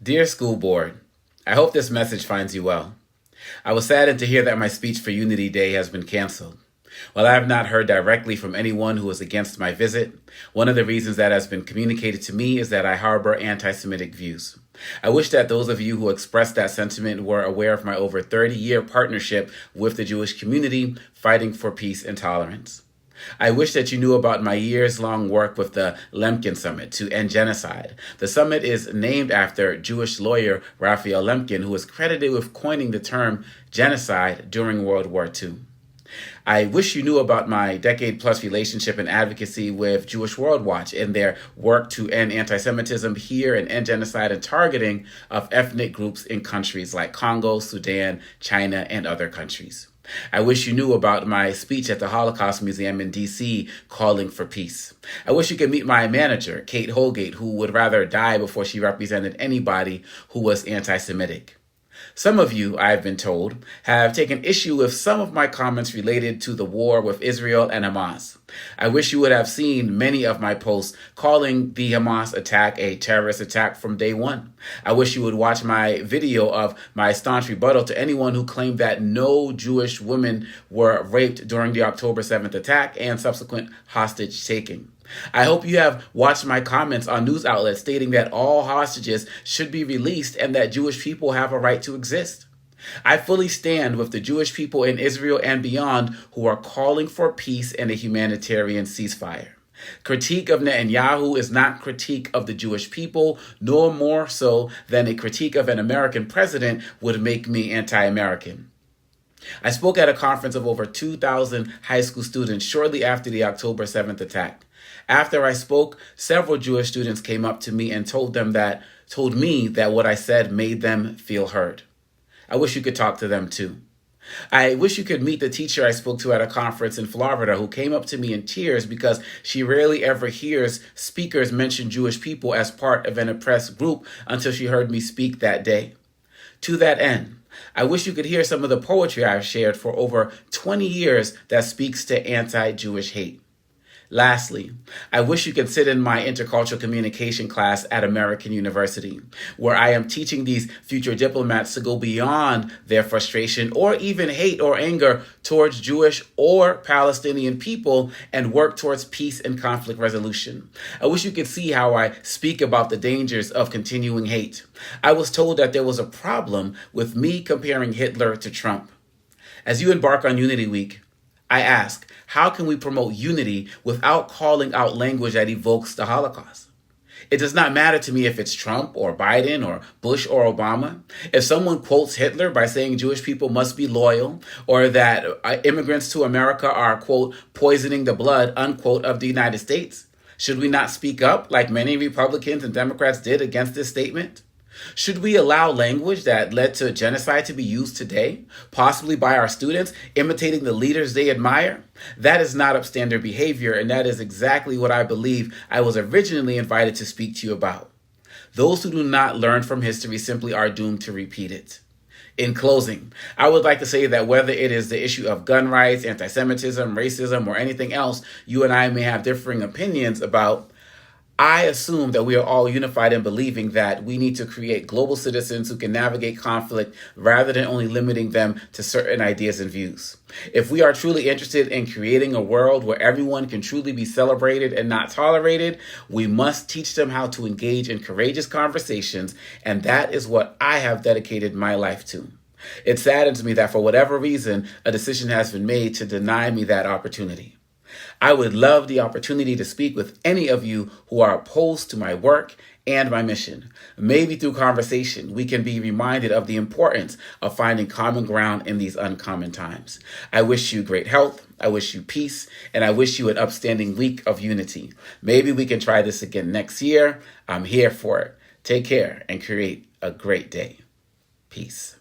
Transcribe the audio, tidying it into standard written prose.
Dear School Board, I hope this message finds you well. I was saddened to hear that my speech for Unity Day has been canceled. While I have not heard directly from anyone who is against my visit, one of the reasons that has been communicated to me is that I harbor anti-Semitic views. I wish that those of you who expressed that sentiment were aware of my over 30-year partnership with the Jewish community fighting for peace and tolerance. I wish that you knew about my years-long work with the Lemkin Summit to end genocide. The summit is named after Jewish lawyer Raphael Lemkin, who is credited with coining the term genocide during World War II. I wish you knew about my decade-plus relationship and advocacy with Jewish World Watch and their work to end anti-Semitism here and end genocide and targeting of ethnic groups in countries like Congo, Sudan, China, and other countries. I wish you knew about my speech at the Holocaust Museum in D.C. calling for peace. I wish you could meet my manager, Kate Holgate, who would rather die before she represented anybody who was anti-Semitic. Some of you, I've been told, have taken issue with some of my comments related to the war with Israel and Hamas. I wish you would have seen many of my posts calling the Hamas attack a terrorist attack from day one. I wish you would watch my video of my staunch rebuttal to anyone who claimed that no Jewish women were raped during the October 7th attack and subsequent hostage taking. I hope you have watched my comments on news outlets stating that all hostages should be released and that Jewish people have a right to exist. I fully stand with the Jewish people in Israel and beyond who are calling for peace and a humanitarian ceasefire. Critique of Netanyahu is not critique of the Jewish people, nor more so than a critique of an American president would make me anti-American. I spoke at a conference of over 2,000 high school students shortly after the October 7th attack. After I spoke, several Jewish students came up to me and told me that what I said made them feel heard. I wish you could talk to them too. I wish you could meet the teacher I spoke to at a conference in Florida who came up to me in tears because she rarely ever hears speakers mention Jewish people as part of an oppressed group until she heard me speak that day. To that end, I wish you could hear some of the poetry I've shared for over 20 years that speaks to anti-Jewish hate. Lastly, I wish you could sit in my intercultural communication class at American University, where I am teaching these future diplomats to go beyond their frustration or even hate or anger towards Jewish or Palestinian people and work towards peace and conflict resolution. I wish you could see how I speak about the dangers of continuing hate. I was told that there was a problem with me comparing Hitler to Trump. As you embark on Unity Week, I ask, how can we promote unity without calling out language that evokes the Holocaust? It does not matter to me if it's Trump or Biden or Bush or Obama. If someone quotes Hitler by saying Jewish people must be loyal or that immigrants to America are, quote, poisoning the blood, unquote, of the United States, should we not speak up like many Republicans and Democrats did against this statement? Should we allow language that led to genocide to be used today, possibly by our students, imitating the leaders they admire? That is not upstander behavior, and that is exactly what I believe I was originally invited to speak to you about. Those who do not learn from history simply are doomed to repeat it. In closing, I would like to say that whether it is the issue of gun rights, anti-Semitism, racism, or anything else you and I may have differing opinions about, I assume that we are all unified in believing that we need to create global citizens who can navigate conflict rather than only limiting them to certain ideas and views. If we are truly interested in creating a world where everyone can truly be celebrated and not tolerated, we must teach them how to engage in courageous conversations, and that is what I have dedicated my life to. It saddens me that for whatever reason, a decision has been made to deny me that opportunity. I would love the opportunity to speak with any of you who are opposed to my work and my mission. Maybe through conversation, we can be reminded of the importance of finding common ground in these uncommon times. I wish you great health. I wish you peace. And I wish you an upstanding week of unity. Maybe we can try this again next year. I'm here for it. Take care and create a great day. Peace.